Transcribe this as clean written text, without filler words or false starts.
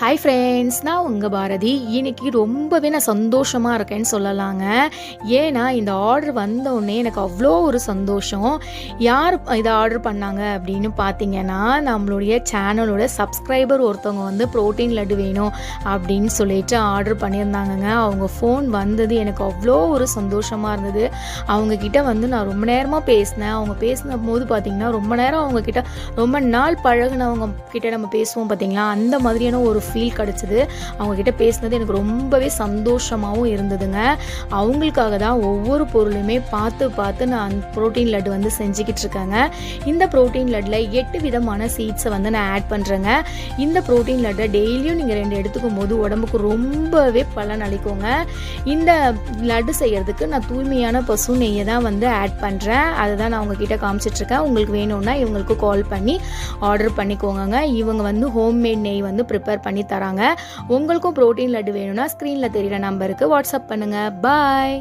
Hi friends, நான் உங்கள் பாரதி. இன்னைக்கு ரொம்பவே நான் சந்தோஷமாக இருக்கேன்னு சொல்லலாங்க. ஏன்னா இந்த ஆர்டர் வந்தோடனே எனக்கு அவ்வளோ ஒரு சந்தோஷம். யார் இதை ஆர்டர் பண்ணாங்க அப்படின்னு பார்த்தீங்கன்னா, நம்மளுடைய சேனலோட சப்ஸ்கிரைபர் ஒருத்தவங்க வந்து ப்ரோட்டீன் லட்டு வேணும் அப்படின்னு சொல்லிட்டு ஆர்டர் பண்ணியிருந்தாங்கங்க. அவங்க ஃபோன் வந்தது எனக்கு அவ்வளோ ஒரு சந்தோஷமாக இருந்தது. அவங்கக்கிட்ட வந்து நான் ரொம்ப நேரமாக பேசினேன். அவங்க பேசின போது பார்த்திங்கன்னா ரொம்ப நேரம் அவங்கக்கிட்ட ரொம்ப நாள் பழகுனவங்க கிட்ட நம்ம பேசுவோம் பார்த்திங்களா, அந்த மாதிரியான ஒரு ஃபீல் கிடச்சிது. அவங்கக்கிட்ட பேசினது எனக்கு ரொம்பவே சந்தோஷமாகவும் இருந்ததுங்க. அவங்களுக்காக தான் ஒவ்வொரு பொருளுமே பார்த்து நான் ப்ரோட்டீன் லட்டு வந்து செஞ்சுக்கிட்டு இருக்கேங்க. இந்த ப்ரோட்டீன் லட்டில் 8 விதமான சீட்ஸை வந்து நான் ஆட் பண்ணுறேங்க. இந்த ப்ரோட்டீன் லட்டை டெய்லியும் நீங்கள் 2 எடுத்துக்கும் போது உடம்புக்கு ரொம்பவே பலன் அளிக்குங்க. இந்த லட்டு செய்கிறதுக்கு நான் தூய்மையான பசு நெய்யை தான் வந்து ஆட் பண்ணுறேன். அதை தான் நான் உங்ககிட்ட காமிச்சிட்ருக்கேன். உங்களுக்கு வேணும்னா இவங்களுக்கு கால் பண்ணி ஆர்டர் பண்ணிக்கோங்க. இவங்க வந்து ஹோம்மேட் நெய் வந்து ப்ரிப்பேர் பண்ணி தராங்க. உங்களுக்கும் ப்ரோட்டீன் லட்டு வேணும்னா ஸ்க்ரீனில் தெரிகிற நம்பருக்கு வாட்ஸ்அப் பண்ணுங்கள். பாய்.